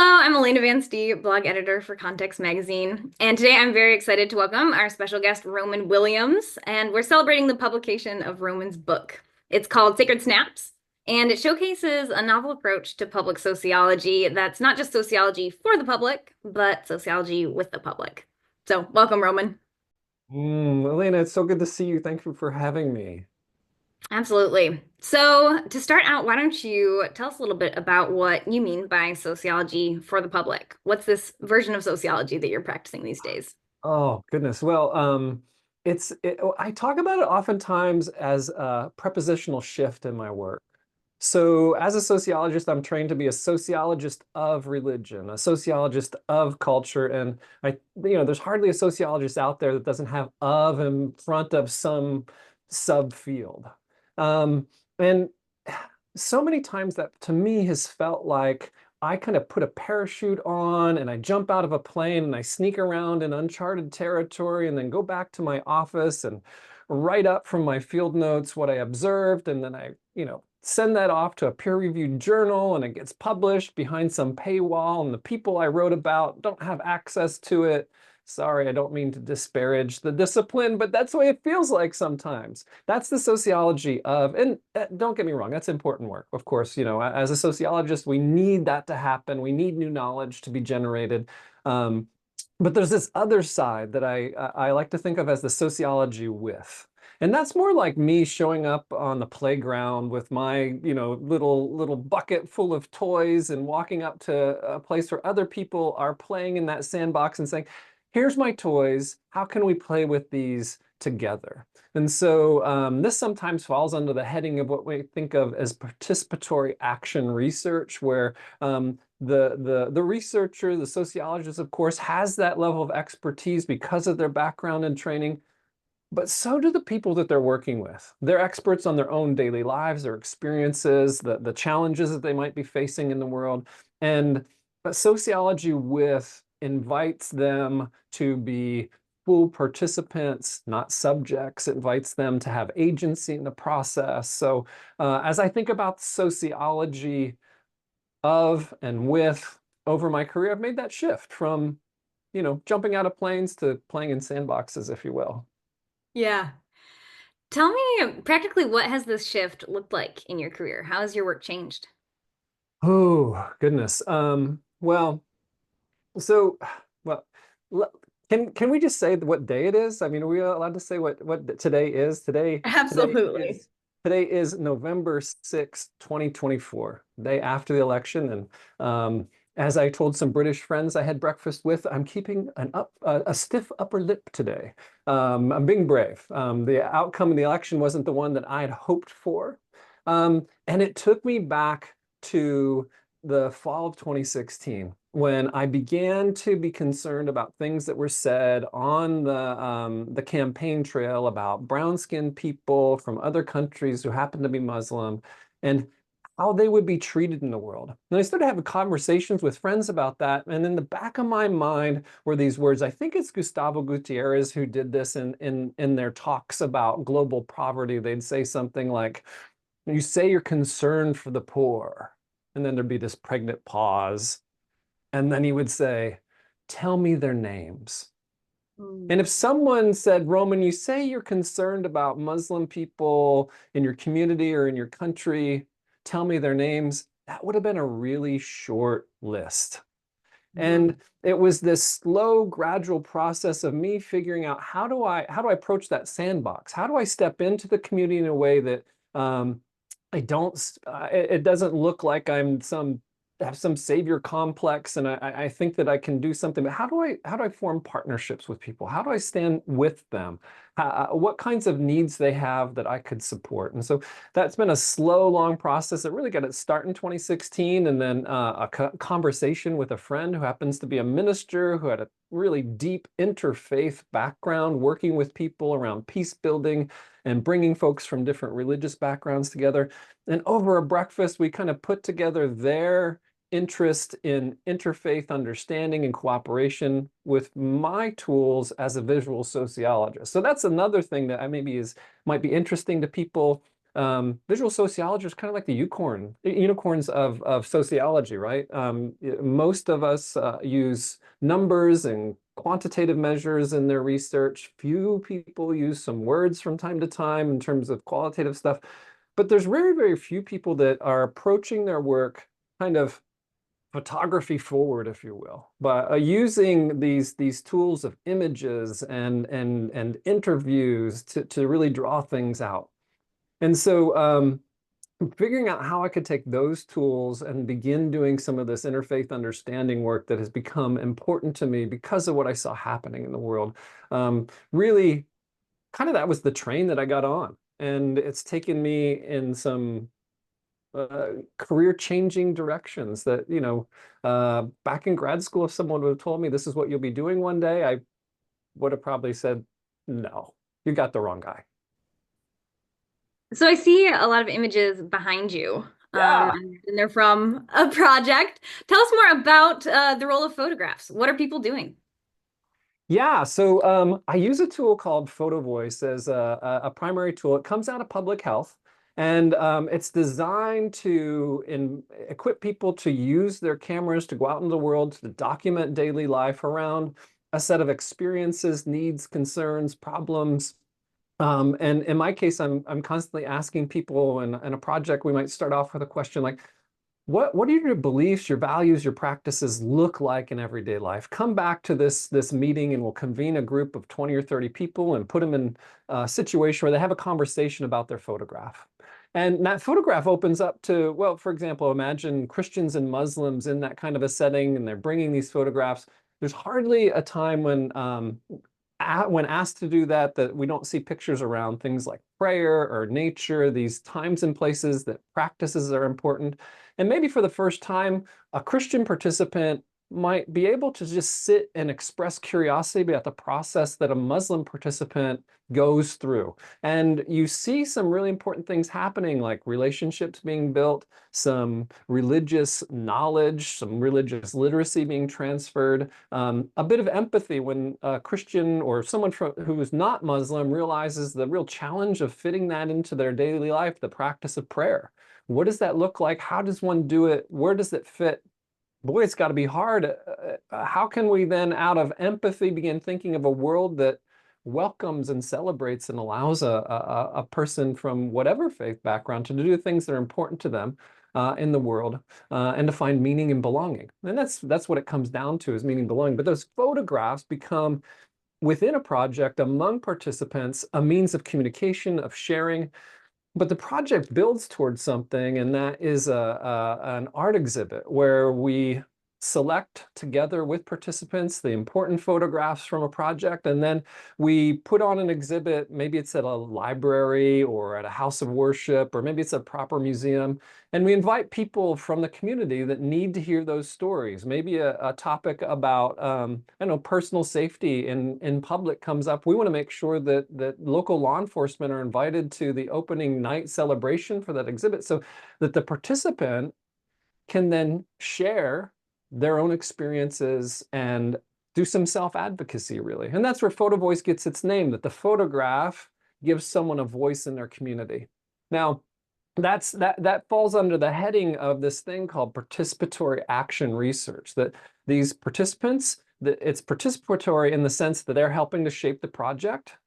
Hello, I'm Elena van Stee, blog editor for Context Magazine, and today I'm very excited to welcome our special guest, Roman Williams, and we're celebrating the publication of Roman's book. It's called Sacred Snaps, and it showcases a novel approach to public sociology that's not just sociology for the public, but sociology with the public. So, welcome, Roman. Elena, it's so good to see you. Thank you for having me. Absolutely. So, to start out, why don't you tell us a little bit about what you mean by sociology for the public? What's this version of sociology that you're practicing these days? Oh, goodness. Well, I talk about it oftentimes as a prepositional shift in my work. So, as a sociologist, I'm trained to be a sociologist of religion, a sociologist of culture, and there's hardly a sociologist out there that doesn't have "of" in front of some subfield. And so many times that to me has felt like I kind of put a parachute on and I jump out of a plane and I sneak around in uncharted territory and then go back to my office and write up from my field notes what I observed. And then I send that off to a peer-reviewed journal and it gets published behind some paywall. And the people I wrote about don't have access to it. Sorry, I don't mean to disparage the discipline, but that's the way it feels like sometimes. That's the sociology of, and don't get me wrong, that's important work. Of course, as a sociologist, we need that to happen. We need new knowledge to be generated. Um, but there's this other side that I like to think of as the sociology with. And that's more like me showing up on the playground with my, little bucket full of toys and walking up to a place where other people are playing in that sandbox and saying, here's my toys. How can we play with these together? And so this sometimes falls under the heading of what we think of as participatory action research, where the researcher, the sociologist, of course, has that level of expertise because of their background and training, but so do the people that they're working with. They're experts on their own daily lives, their experiences, the challenges that they might be facing in the world. And sociology with invites them to be full participants, not subjects. It invites them to have agency in the process. So as I think about sociology of and with over my career, I've made that shift from, jumping out of planes to playing in sandboxes, if you will. Yeah. Tell me practically what has this shift looked like in your career? How has your work changed? Oh, goodness. So, well, l- can we just say what day it is? I mean, are we allowed to say what today is? Today Absolutely. is November 6th, 2024, day after the election. And as I told some British friends I had breakfast with, I'm keeping a stiff upper lip today. I'm being brave. The outcome of the election wasn't the one that I had hoped for. And it took me back to the fall of 2016 when I began to be concerned about things that were said on the campaign trail about brown-skinned people from other countries who happen to be Muslim and how they would be treated in the world. And I started having conversations with friends about that. And in the back of my mind were these words. I think it's Gustavo Gutierrez who did this in their talks about global poverty. They'd say something like, you say you're concerned for the poor. And then there'd be this pregnant pause. And then he would say, tell me their names. And Mm. if someone said, Roman, you say you're concerned about Muslim people in your community or in your country, tell me their names, that would have been a really short list. Mm. And it was this slow, gradual process of me figuring out how do I approach that sandbox? How do I step into the community in a way that I don't, it doesn't look like I'm have some savior complex and I think that I can do something, but how do I form partnerships with people? How do I stand with them? What kinds of needs they have that I could support? And so that's been a slow, long process that really got its start in 2016, and then a conversation with a friend who happens to be a minister who had a really deep interfaith background, working with people around peace building and bringing folks from different religious backgrounds together. And over a breakfast, we kind of put together their interest in interfaith understanding and cooperation with my tools as a visual sociologist. So that's another thing that I maybe might be interesting to people. Visual sociology is kind of like the unicorns of sociology, right? Most of us use numbers and quantitative measures in their research. Few people use some words from time to time in terms of qualitative stuff. But there's very, very few people that are approaching their work kind of photography forward, if you will, by using these tools of images and interviews to really draw things out. And so figuring out how I could take those tools and begin doing some of this interfaith understanding work that has become important to me because of what I saw happening in the world. Really, kind of that was the train that I got on. And it's taken me in some career-changing directions that, back in grad school, if someone would have told me this is what you'll be doing one day, I would have probably said, no, you got the wrong guy. So I see a lot of images behind you, Yeah. and they're from a project. Tell us more about the role of photographs. What are people doing? Yeah, so I use a tool called Photovoice as a primary tool. It comes out of public health, and it's designed to equip people to use their cameras to go out into the world to document daily life around a set of experiences, needs, concerns, problems. And in my case, I'm constantly asking people in a project, we might start off with a question like, what do your beliefs, your values, your practices look like in everyday life? Come back to this meeting and we'll convene a group of 20 or 30 people and put them in a situation where they have a conversation about their photograph. And that photograph opens up to, well, for example, imagine Christians and Muslims in that kind of a setting and they're bringing these photographs. There's hardly a time when asked to do that, that we don't see pictures around things like prayer or nature, these times and places that practices are important. And maybe for the first time, a Christian participant might be able to just sit and express curiosity about the process that a Muslim participant goes through. And you see some really important things happening, like relationships being built, some religious knowledge, some religious literacy being transferred, a bit of empathy when a Christian or someone who is not Muslim realizes the real challenge of fitting that into their daily life, the practice of prayer. What does that look like? How does one do it? Where does it fit? Boy, it's got to be hard. How can we then, out of empathy, begin thinking of a world that welcomes and celebrates and allows a person from whatever faith background to do things that are important to them in the world and to find meaning and belonging? And that's what it comes down to, is meaning and belonging. But those photographs become, within a project among participants, a means of communication, of sharing. But the project builds towards something, and that is an art exhibit where we select together with participants the important photographs from a project, and then we put on an exhibit. Maybe it's at a library or at a house of worship, or maybe it's a proper museum. And we invite people from the community that need to hear those stories. Maybe a topic about, I don't know, personal safety in public comes up. We want to make sure that local law enforcement are invited to the opening night celebration for that exhibit so that the participant can then share their own experiences and do some self-advocacy, really. And that's where Photovoice gets its name, that the photograph gives someone a voice in their community. Now, that falls under the heading of this thing called participatory action research, that these participants, that it's participatory in the sense that they're helping to shape the project.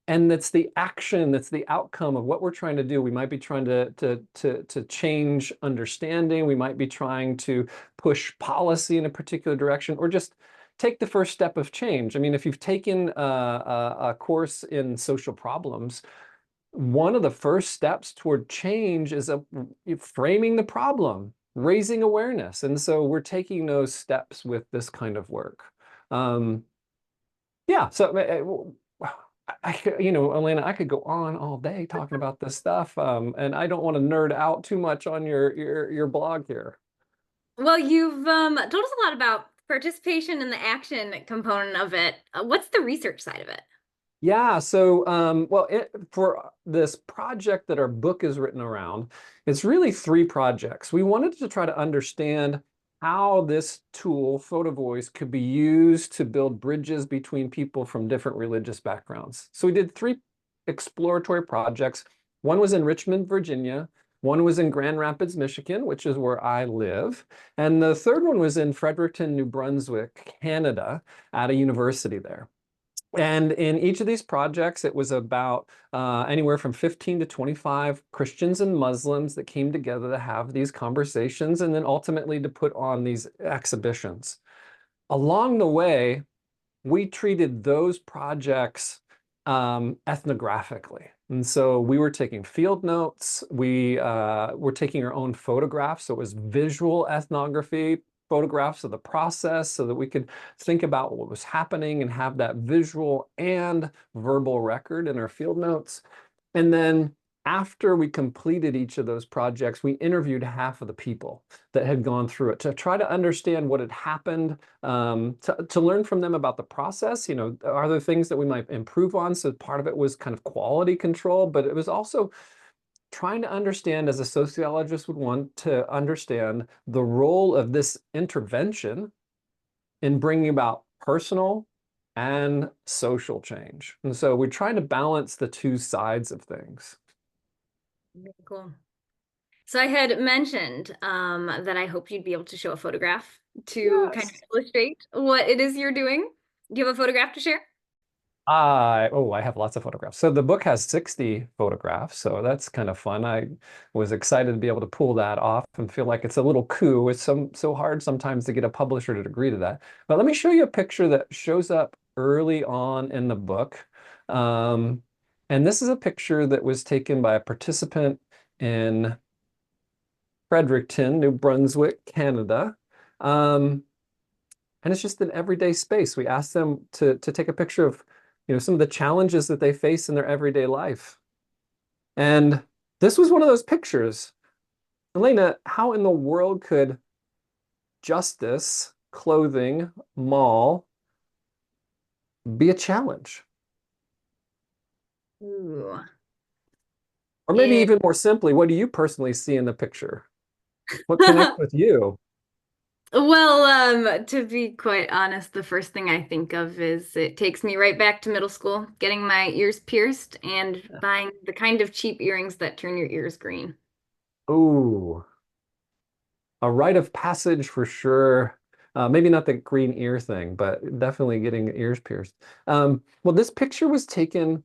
And that's the action, that's the outcome of what we're trying to do. We might be trying to change understanding. We might be trying to push policy in a particular direction, or just take the first step of change. I mean, if you've taken a course in social problems, one of the first steps toward change is framing the problem, raising awareness. And so we're taking those steps with this kind of work. Yeah, so Elena, I could go on all day talking about this stuff, and I don't want to nerd out too much on your blog here. Well, you've told us a lot about participation and the action component of it. What's the research side of it? Yeah, so well, for this project that our book is written around, it's really three projects. We wanted to try to understand how this tool, Photovoice, could be used to build bridges between people from different religious backgrounds. So we did three exploratory projects. One was in Richmond, Virginia. One was in Grand Rapids, Michigan, which is where I live. And the third one was in Fredericton, New Brunswick, Canada, at a university there. And in each of these projects, it was about anywhere from 15 to 25 Christians and Muslims that came together to have these conversations and then ultimately to put on these exhibitions. Along the way, we treated those projects ethnographically. And so we were taking field notes. We were taking our own photographs. So it was visual ethnography, photographs of the process so that we could think about what was happening and have that visual and verbal record in our field notes. And then after we completed each of those projects, we interviewed half of the people that had gone through it to try to understand what had happened, to learn from them about the process. You know, are there things that we might improve on? So part of it was kind of quality control, but it was also trying to understand, as a sociologist would want to understand, the role of this intervention in bringing about personal and social change. And so we're trying to balance the two sides of things. Very cool. So I had mentioned that I hoped you'd be able to show a photograph to kind of Yes. illustrate what it is you're doing. Do you have a photograph to share? I have lots of photographs. So the book has 60 photographs, so that's kind of fun. I was excited to be able to pull that off and feel like it's a little coup. It's so hard sometimes to get a publisher to agree to that. But let me show you a picture that shows up early on in the book. And this is a picture that was taken by a participant in Fredericton, New Brunswick, Canada. And it's just an everyday space. We asked them to take a picture of, you know, some of the challenges that they face in their everyday life. And this was one of those pictures. Elena, how in the world could justice, clothing, mall be a challenge? Ooh. Or maybe It, even more simply, what do you personally see in the picture? What connects with you? well, to be quite honest, the first thing I think of is it takes me right back to middle school, getting my ears pierced and buying the kind of cheap earrings that turn your ears green. Ooh, a rite of passage for sure. Maybe not the green ear thing, but definitely getting ears pierced. Well, this picture was taken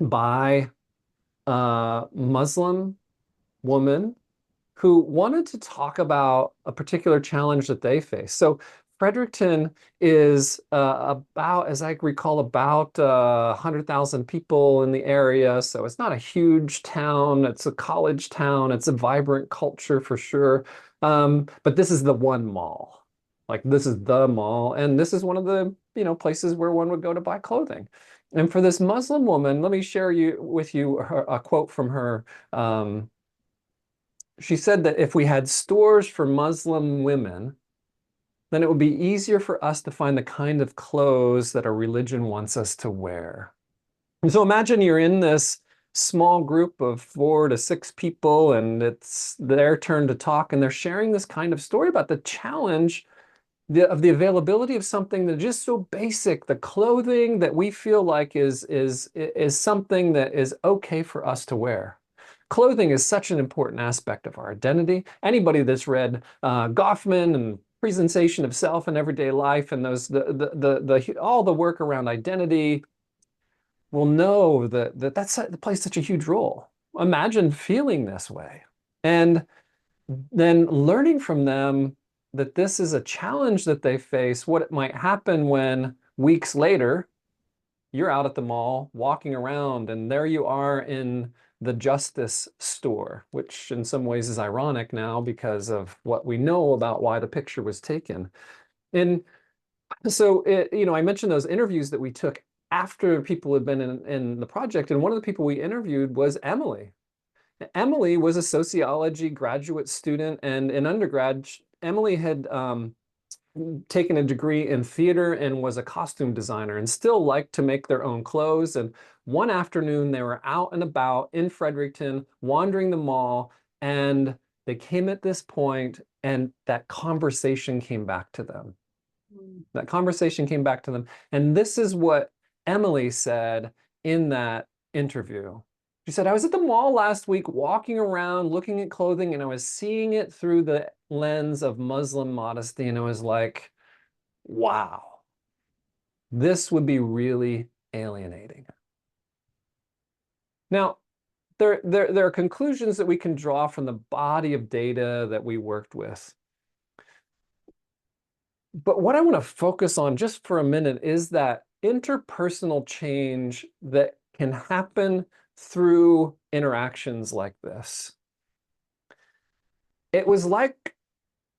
by a Muslim woman who wanted to talk about a particular challenge that they face. So Fredericton is about, as I recall, about 100,000 people in the area. So it's not a huge town. It's a college town. It's a vibrant culture for sure. But this is the one mall. Like this is the mall. And this is one of the, you know, places where one would go to buy clothing. And for this Muslim woman, let me share with you a quote from her. She said that if we had stores for Muslim women, then it would be easier for us to find the kind of clothes that our religion wants us to wear. And so imagine you're in this small group of 4 to 6 people, and it's their turn to talk, and they're sharing this kind of story about the challenge of the availability of something that is just so basic, the clothing that we feel like is something that is okay for us to wear. Clothing is such an important aspect of our identity. Anybody that's read Goffman and Presentation of Self in Everyday Life and those all the work around identity will know that plays such a huge role. Imagine feeling this way, and then learning from them that this is a challenge that they face, what it might happen when weeks later you're out at the mall walking around and there you are in the justice store, which in some ways is ironic now because of what we know about why the picture was taken. And so, you know, I mentioned those interviews that we took after people had been in the project. And one of the people we interviewed was Emily. Emily was a sociology graduate student, and in undergrad, Emily had taken a degree in theater and was a costume designer and still liked to make their own clothes. And one afternoon, they were out and about in Fredericton, wandering the mall, and they came at this point, and that conversation came back to them. That conversation came back to them. And this is what Emily said in that interview. She said, I was at the mall last week walking around looking at clothing and I was seeing it through the lens of Muslim modesty. And I was like, wow, this would be really alienating. Now, there are conclusions that we can draw from the body of data that we worked with. But what I want to focus on just for a minute is that interpersonal change that can happen through interactions like this. It was like,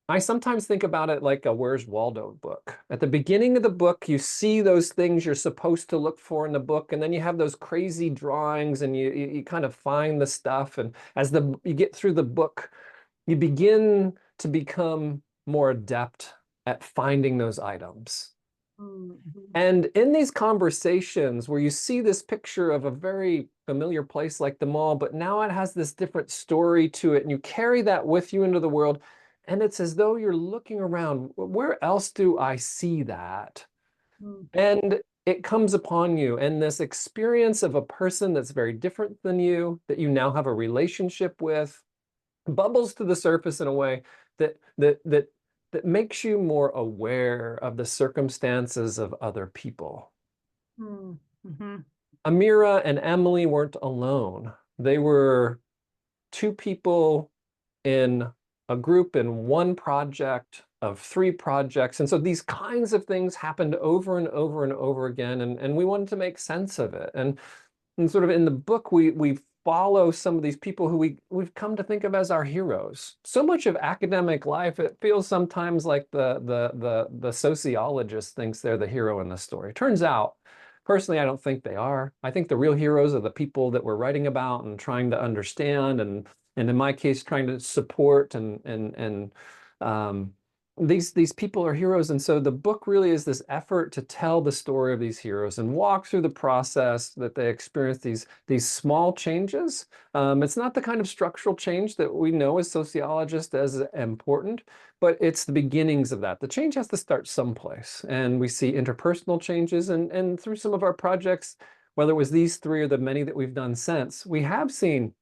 I sometimes think about it like a Where's Waldo book. At the beginning of the book, you see those things you're supposed to look for in the book, and then you have those crazy drawings and you kind of find the stuff. And as you get through the book, you begin to become more adept at finding those items. Mhm. And in these conversations where you see this picture of a very familiar place like the mall, but now it has this different story to it, and you carry that with you into the world, and it's as though you're looking around, where else do I see that? Mm. And it comes upon you, and this experience of a person that's very different than you, that you now have a relationship with, bubbles to the surface in a way that makes you more aware of the circumstances of other people. Mhm. Amira and Emily weren't alone. They were two people in a group in one project of three projects. And so these kinds of things happened over and over and over again. And we wanted to make sense of it. And sort of in the book, we follow some of these people who we've come to think of as our heroes. So much of academic life, it feels sometimes like the sociologist thinks they're the hero in the story. Turns out, personally, I don't think they are. I think the real heroes are the people that we're writing about and trying to understand, and in my case, trying to support and um, these people are heroes. And so the book really is this effort to tell the story of these heroes and walk through the process that they experience these small changes. It's not the kind of structural change that we know as sociologists as important, but it's the beginnings of that. The change has to start someplace. And we see interpersonal changes, and through some of our projects, whether it was these three or the many that we've done since, we have seen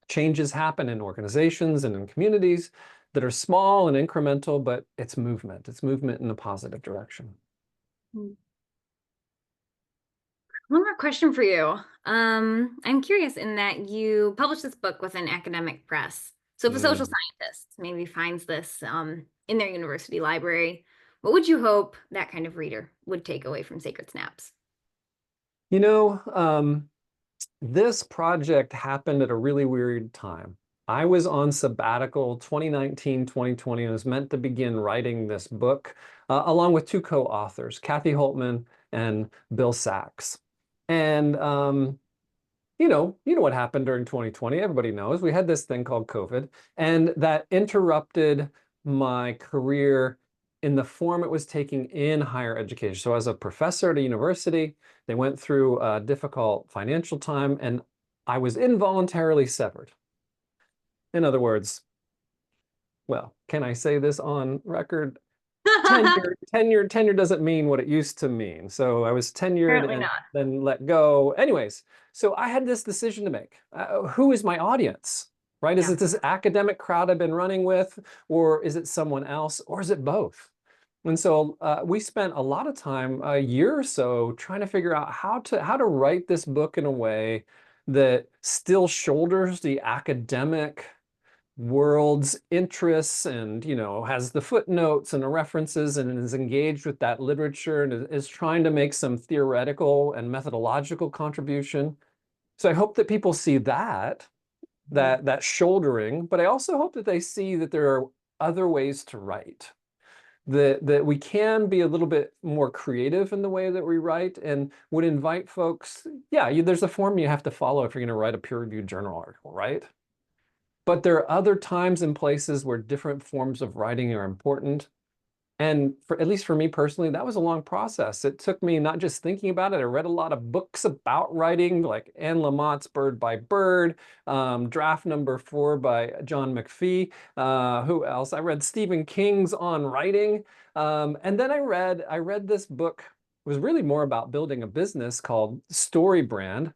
changes happen in organizations and in communities that are small and incremental, but it's movement. It's movement in a positive direction. Mm. One more question for you. I'm curious in that you published this book with an academic press. So if a social Mm. scientist maybe finds this in their university library, what would you hope that kind of reader would take away from Sacred Snaps? You know, this project happened at a really weird time. I was on sabbatical 2019, 2020, and was meant to begin writing this book along with two co-authors, Kathy Holtman and Bill Sachs. And you know what happened during 2020. Everybody knows we had this thing called COVID, and that interrupted my career in the form it was taking in higher education. So as a professor at a university, they went through a difficult financial time, and I was involuntarily severed. In other words, well, can I say this on record? Tenure doesn't mean what it used to mean. So I was tenured Apparently and not. then let go. Anyways, so I had this decision to make. Who is my audience? Right? Is Yeah. it this academic crowd I've been running with, or is it someone else, or is it both? And so we spent a lot of time, a year or so, trying to figure out how to write this book in a way that still shoulders the academic world's interests, and has the footnotes and the references and is engaged with that literature and is trying to make some theoretical and methodological contribution. So I hope that people see Mhm. that shouldering, but I also hope that they see that there are other ways to write, that we can be a little bit more creative in the way that we write, and would invite folks. Yeah, there's a form you have to follow if you're going to write a peer-reviewed journal article, right? But there are other times and places where different forms of writing are important. And at least for me personally, that was a long process. It took me not just thinking about it. I read a lot of books about writing, like Anne Lamott's Bird by Bird, Draft Number 4 by John McPhee. Who else? I read Stephen King's On Writing. And then I read this book. It was really more about building a business called Story Brand.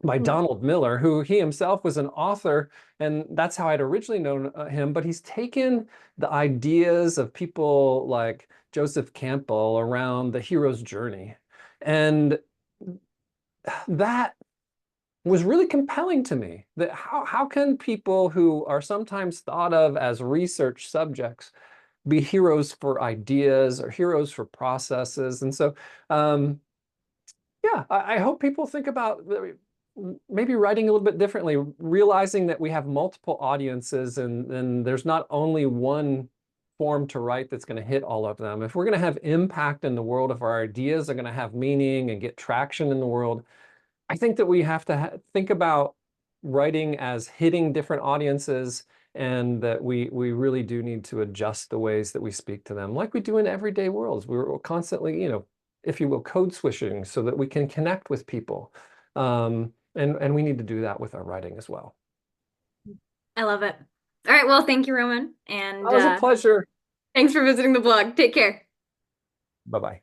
by Hmm. Donald Miller, who he himself was an author, and that's how I'd originally known him. But he's taken the ideas of people like Joseph Campbell around the hero's journey, and that was really compelling to me. That how can people who are sometimes thought of as research subjects be heroes for ideas or heroes for processes? And so, yeah, I hope people think about maybe writing a little bit differently, realizing that we have multiple audiences and there's not only one form to write that's going to hit all of them. If we're going to have impact in the world, if our ideas are going to have meaning and get traction in the world, I think that we have to think about writing as hitting different audiences, and that we really do need to adjust the ways that we speak to them, like we do in everyday worlds. We're constantly, if you will, code switching so that we can connect with people. And we need to do that with our writing as well. I love it. All right. Well, thank you, Roman. And That was a pleasure. thanks for visiting the blog. Take care. Bye-bye.